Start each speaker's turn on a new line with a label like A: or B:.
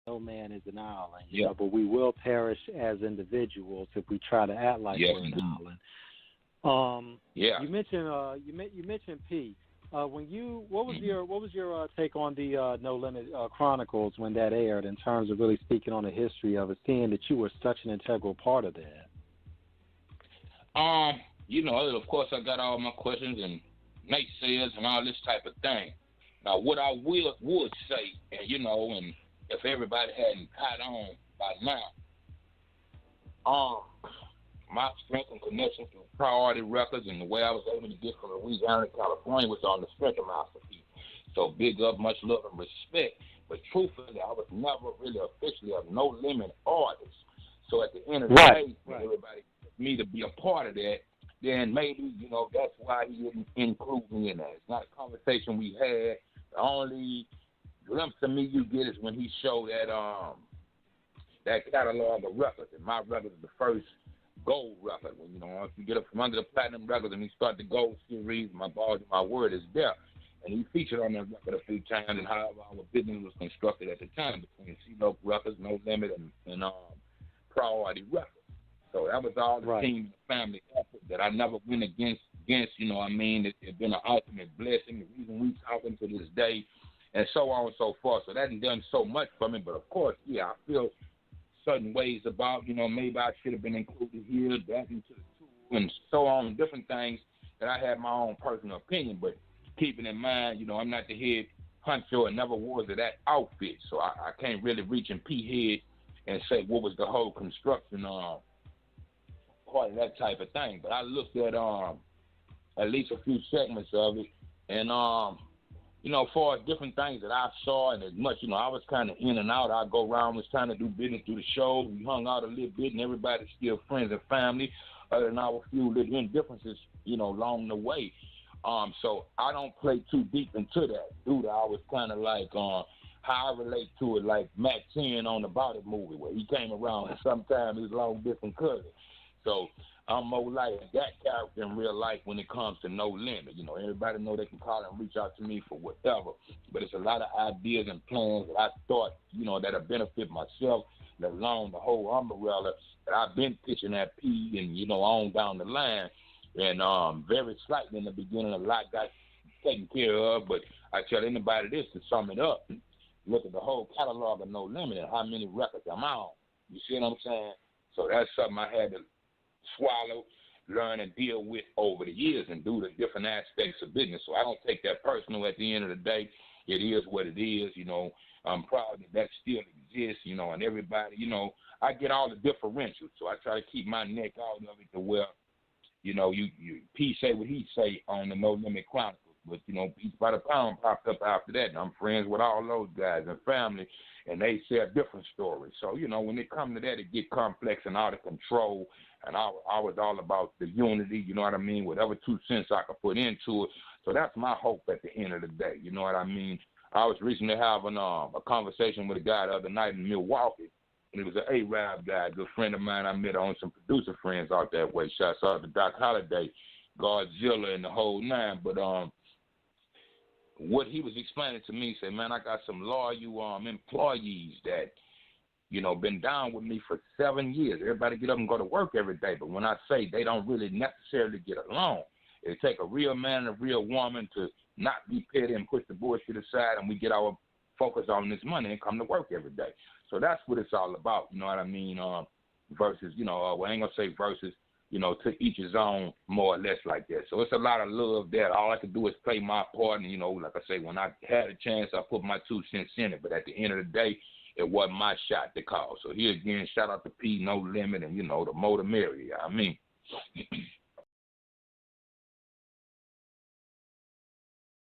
A: no man is an island, you
B: Yeah.
A: know, but we will perish as individuals if we try to act like
B: Yes,
A: we're an
B: indeed.
A: island.
B: Yeah.
A: You mentioned you mentioned P. When you
B: Mhm.
A: what was your take on the No Limit Chronicles when that aired in terms of really speaking on the history of it, seeing that you were such an integral part of that?
B: Um, of course, I got all my questions and naysayers and all this type of thing. Now, what I would say, and and if everybody hadn't caught on by now, um, my strength and connection to Priority Records and the way I was able to get from Louisiana to California was on the strength of my feet. So big up, much love and respect. But truthfully, I was never really officially a No Limit artist. So at the end of the
A: Right,
B: day, when
A: right.
B: everybody asked me to be a part of that, then maybe, that's why he didn't include me in that. It's not a conversation we had. The only glimpse of me you get is when he showed that catalog of records. And my record is the first gold record. When, if you get up from under the platinum records and you start the gold series, my balls and my word is there. And he featured on that record a few times and how our business was constructed at the time between C-Loc Records, No Limit, and Priority Records. So that was all the
A: Right.
B: team and the family effort that I never went against, It's been an ultimate blessing. The reason we talking to this day and so on and so forth. So that has done so much for me. But, of course, yeah, I feel certain ways about, maybe I should have been included here, that into the tour, and so on, different things that I had my own personal opinion. But keeping in mind, I'm not the head honcho and never was of that outfit. So I can't really reach in P head and say what was the whole construction part of that type of thing. But I looked at least a few segments of it, and far as different things that I saw, and as much, I was kind of in and out. I go around, was trying to do business through the show. We hung out a little bit, and everybody's still friends and family, other than our few little indifferences, along the way. So I don't play too deep into that. Dude, I was kind of like how I relate to it, like Mac 10 on the Body movie, where he came around and sometimes his long distance cousin. So I'm more like that character in real life when it comes to No Limit. Everybody know they can call and reach out to me for whatever. But it's a lot of ideas and plans that I thought, that'll benefit myself, let alone the whole umbrella that I've been pitching at P and, on down the line. And very slightly in the beginning, a lot got taken care of. But I tell anybody this to sum it up. Look at the whole catalog of No Limit and how many records I'm on. You see what I'm saying? So that's something I had to swallow, learn, and deal with over the years and do the different aspects of business. So I don't take that personal at the end of the day. It is what it is. I'm proud that still exists, and everybody, I get all the differentials. So I try to keep my neck out of it to where, you P say what he say on the No Limit Chronicles. But, Peace by the Pound popped up after that. And I'm friends with all those guys and family, and they share different stories. So, when it comes to that, it get complex and out of control. And I was all about the unity, you know what I mean, whatever 2 cents I could put into it. So that's my hope at the end of the day, you know what I mean. I was recently having a conversation with a guy the other night in Milwaukee, and it was an Arab guy, a good friend of mine I met on some producer friends out that way. Shouts out to Doc Holliday, Godzilla, and the whole nine. But what he was explaining to me, said, man, I got some loyal employees that, been down with me for 7 years. Everybody get up and go to work every day. But when I say they don't really necessarily get along, it take a real man and a real woman to not be petty and push the bullshit aside, and we get our focus on this money and come to work every day. So that's what it's all about, you know what I mean? Versus, well, I ain't going to say versus, to each his own, more or less like that. So it's a lot of love there. All I can do is play my part, and, like I say, when I had a chance, I put my 2 cents in it. But at the end of the day, it wasn't my shot to call. So here again, shout out to P, No Limit, and, the more the merrier, I mean.